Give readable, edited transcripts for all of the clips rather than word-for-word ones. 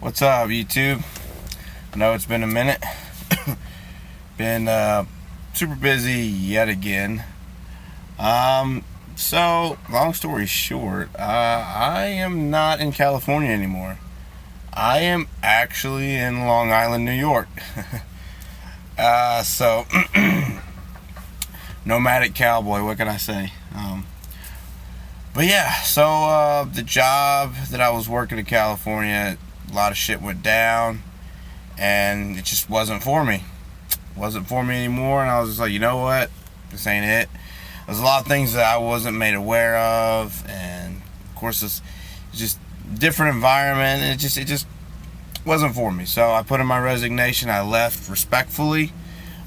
What's up, YouTube? I know it's been a minute. Been super busy yet again. So, long story short, I am not in California anymore. I am actually in Long Island, New York. So, nomadic cowboy, what can I say? But yeah, so the job that I was working in California, a lot of shit went down, and it just wasn't for me. It wasn't for me anymore, and I was just like, you know what? This ain't it. There's a lot of things that I wasn't made aware of, and of course, it's just different environment, and it just wasn't for me. So I put in my resignation. I left respectfully.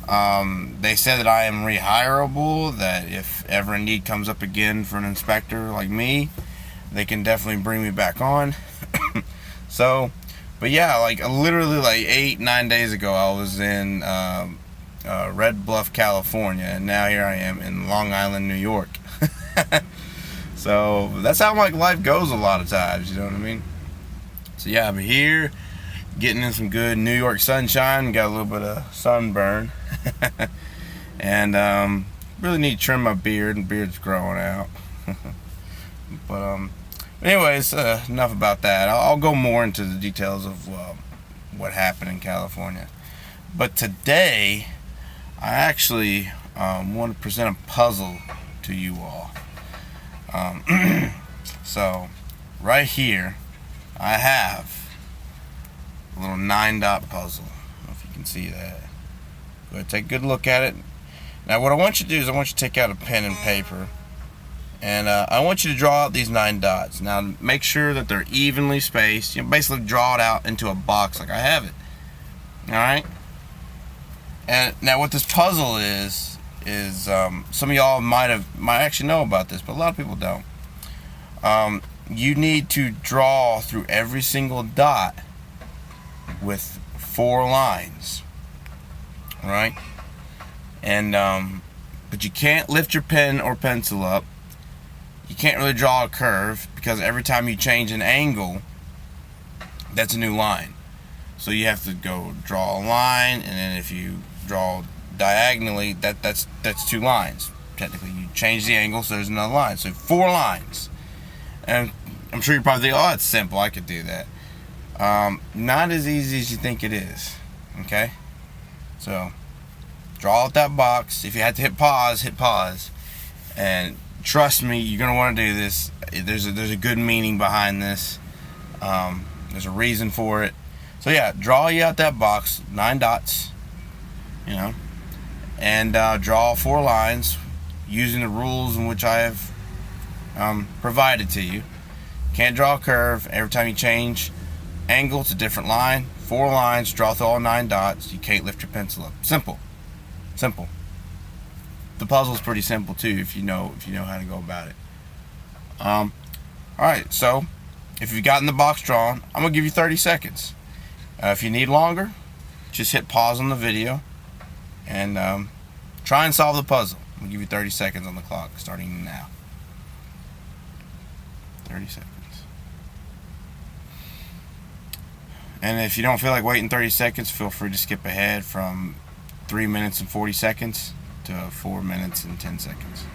They said that I am rehirable, that if ever a need comes up again for an inspector like me, they can definitely bring me back on. So, but yeah, literally 8-9 days ago, I was in Red Bluff, California, and now here I am in Long Island, New York. So that's how life goes a lot of times, you know what I mean? So yeah, I'm here, getting in some good New York sunshine. Got a little bit of sunburn. And really need to trim my beard, and beard's growing out. But anyways, enough about that. I'll go more into the details of what happened in California. But today, I actually want to present a puzzle to you all. So, right here, I have a little 9-dot puzzle. I don't know if you can see that. Go ahead, take a good look at it. Now, what I want you to do is I want you to take out a pen and paper, and I want you to draw out these 9 dots. Now, make sure that they're evenly spaced. You basically draw it out into a box like I have it. All right. And now, what this puzzle is some of y'all might actually know about this, but a lot of people don't. You need to draw through every single dot with 4 lines. All right. And but you can't lift your pen or pencil up. You can't really draw a curve, because every time you change an angle, that's a new line. So you have to go draw a line, and then if you draw diagonally, that's 2 lines. Technically, you change the angle, so there's another line. So 4 lines. And I'm sure you're probably thinking, oh, it's simple, I could do that. Not as easy as you think it is. Okay? So, draw out that box. If you had to hit pause. And trust me, you're going to want to do this. There's a good meaning behind this. There's a reason for it. So yeah, draw you out that box, 9 dots, you know, and draw 4 lines using the rules in which I have provided to you. Can't draw a curve. Every time you change angle, it's a different line. 4 lines, draw through all 9 dots. You can't lift your pencil up. Simple. The puzzle's pretty simple too, if you know how to go about it. Alright, so if you've gotten the box drawn, I'm gonna give you 30 seconds. If you need longer, just hit pause on the video and try and solve the puzzle. I'm gonna give you 30 seconds on the clock, starting now. 30 seconds. And if you don't feel like waiting 30 seconds, feel free to skip ahead from 3 minutes and 40 seconds to 4 minutes and 10 seconds.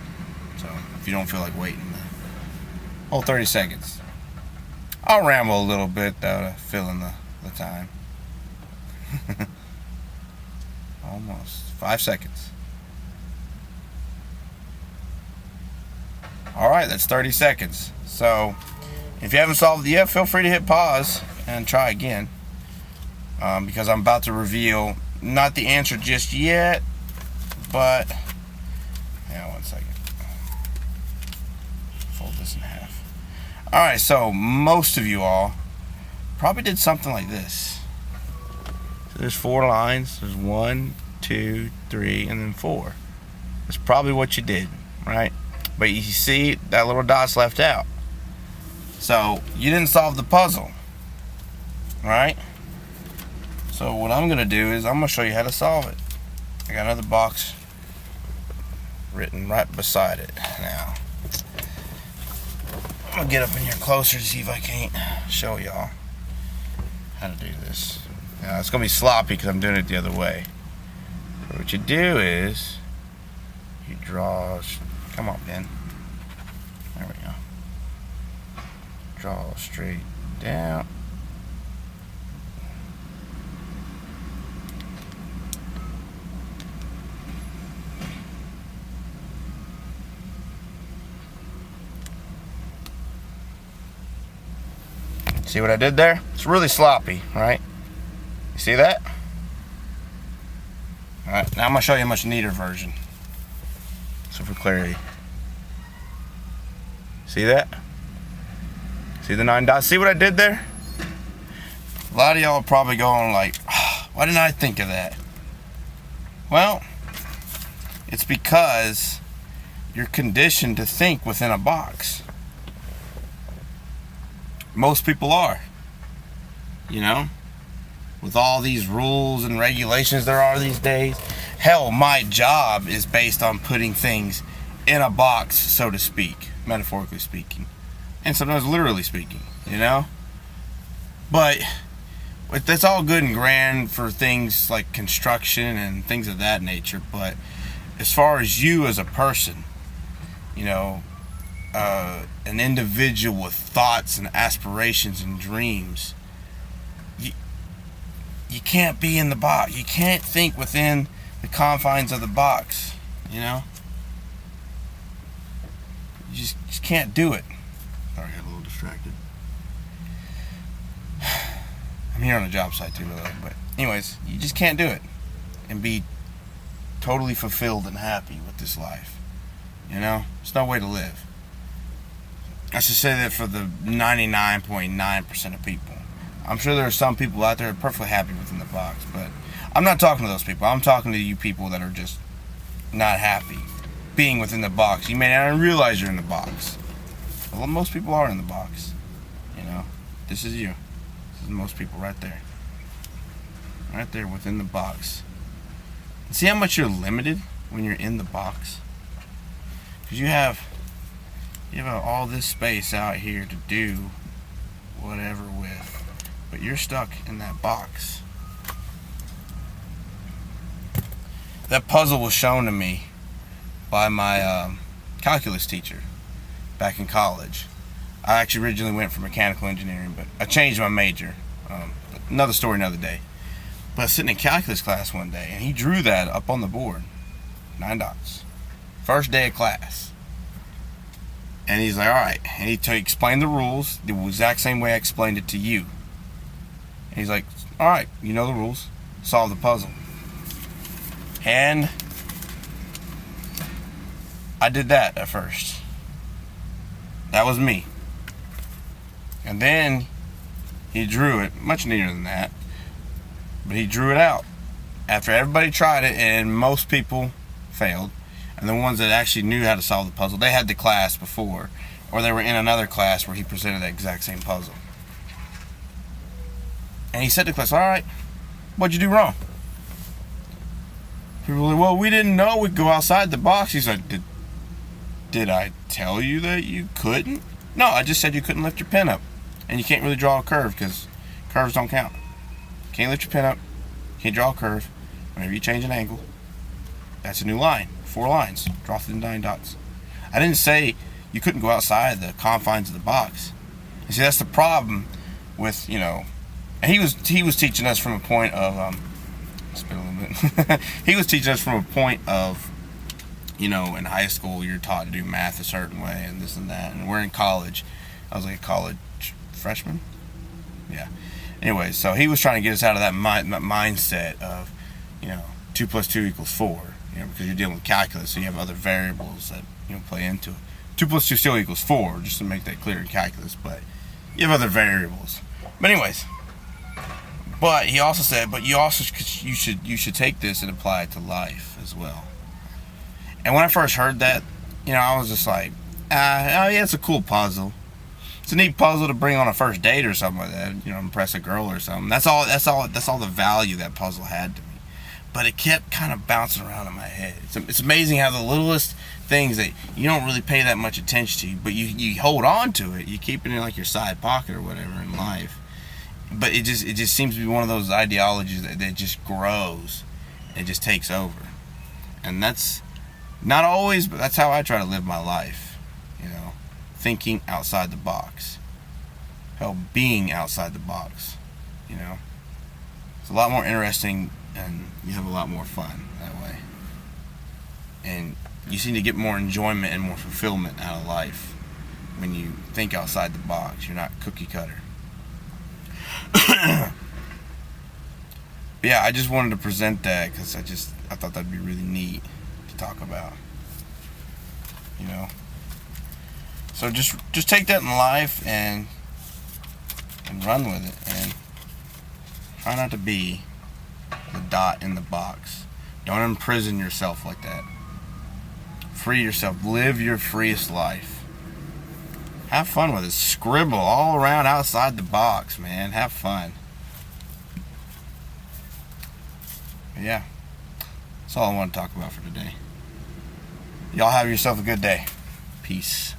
So if you don't feel like waiting the whole 30 seconds. I'll ramble a little bit though to fill in the time. Almost 5 seconds. Alright, that's 30 seconds. So if you haven't solved it yet, feel free to hit pause and try again. Because I'm about to reveal not the answer just yet, but hang on 1 second. Fold this in half. Alright, so most of you all probably did something like this. So there's 4 lines. There's 1, 2, 3, and then 4. That's probably what you did, right? But you see that little dot's left out. So you didn't solve the puzzle, right? So what I'm going to do is I'm going to show you how to solve it. I got another box written right beside it. Now, I'm going to get up in here closer to see if I can't show y'all. how to do this. Now, it's going to be sloppy because I'm doing it the other way. But what you do is you draw. Come on, Ben. There we go. Draw straight down. See what I did there? It's really sloppy, right? You see that? Alright, now I'm going to show you a much neater version. So for clarity. See that? See the 9 dots? See what I did there? A lot of y'all are probably going like, oh, why didn't I think of that? Well, it's because you're conditioned to think within a box. Most people are, you know, with all these rules and regulations there are these days. Hell, my job is based on putting things in a box, so to speak, metaphorically speaking, and sometimes literally speaking, you know. But that's all good and grand for things like construction and things of that nature. But as far as you as a person, you know, an individual with thoughts and aspirations and dreams, you can't be in the box. You can't think within the confines of the box, you know? You just can't do it. Sorry, I got a little distracted. I'm here on a job site too, but anyways, you just can't do it and be totally fulfilled and happy with this life, you know? There's no way to live. I should say that for the 99.9% of people. I'm sure there are some people out there perfectly happy within the box, but I'm not talking to those people. I'm talking to you people that are just not happy being within the box. You may not even realize you're in the box. Well, most people are in the box. You know, this is you. This is most people right there. Right there within the box. And see how much you're limited when you're in the box? Because you have all this space out here to do whatever with, but you're stuck in that box. That puzzle was shown to me by my calculus teacher back in college. I actually originally went for mechanical engineering, but I changed my major. Another story another day. But I was sitting in calculus class one day, and he drew that up on the board. 9 dots. First day of class. And he's like, all right. And he explained the rules the exact same way I explained it to you. And he's like, all right, you know the rules. Solve the puzzle. And I did that at first. That was me. And then he drew it, much neater than that. But he drew it out. After everybody tried it, and most people failed. And the ones that actually knew how to solve the puzzle, they had the class before, or they were in another class where he presented that exact same puzzle. And he said to the class, all right, what'd you do wrong? People were like, well, we didn't know we'd go outside the box. He's like, did I tell you that you couldn't? No, I just said you couldn't lift your pen up. And you can't really draw a curve because curves don't count. Can't lift your pen up, can't draw a curve. Whenever you change an angle, that's a new line. 4 lines. Draw through the 9 dots. I didn't say you couldn't go outside the confines of the box. You see, that's the problem with, you know, and he was teaching us from a point of spit a little bit. He was teaching us from a point of, you know, in high school you're taught to do math a certain way and this and that, and we're in college. I was like a college freshman. Yeah. Anyway, so he was trying to get us out of that mindset of, you know, 2 + 2 = 4. You know, because you're dealing with calculus, so you have other variables that, you know, play into it. 2 + 2 still equals 4, just to make that clear in calculus, but you have other variables. But anyways, but he also said, but you should take this and apply it to life as well. And when I first heard that, you know, I was just like, oh yeah, it's a cool puzzle. It's a neat puzzle to bring on a first date or something like that. You know, impress a girl or something. That's all the value that puzzle had to me. But it kept kind of bouncing around in my head. It's amazing how the littlest things that you don't really pay that much attention to, but you hold on to it. You keep it in like your side pocket or whatever in life. but it just seems to be one of those ideologies that just grows. It just takes over. And that's not always, but that's how I try to live my life. You know, thinking outside the box. Hell, being outside the box. You know, it's a lot more interesting, and you have a lot more fun that way. And you seem to get more enjoyment and more fulfillment out of life when you think outside the box. You're not cookie cutter. Yeah, I just wanted to present that because I thought that'd be really neat to talk about. You know, so just take that in life and run with it, and try not to be the dot in the box. Don't imprison yourself like that. Free yourself. Live your freest life. Have fun with it. Scribble all around outside the box, man. Have fun. But yeah, that's all I want to talk about for today. Y'all have yourself a good day. Peace.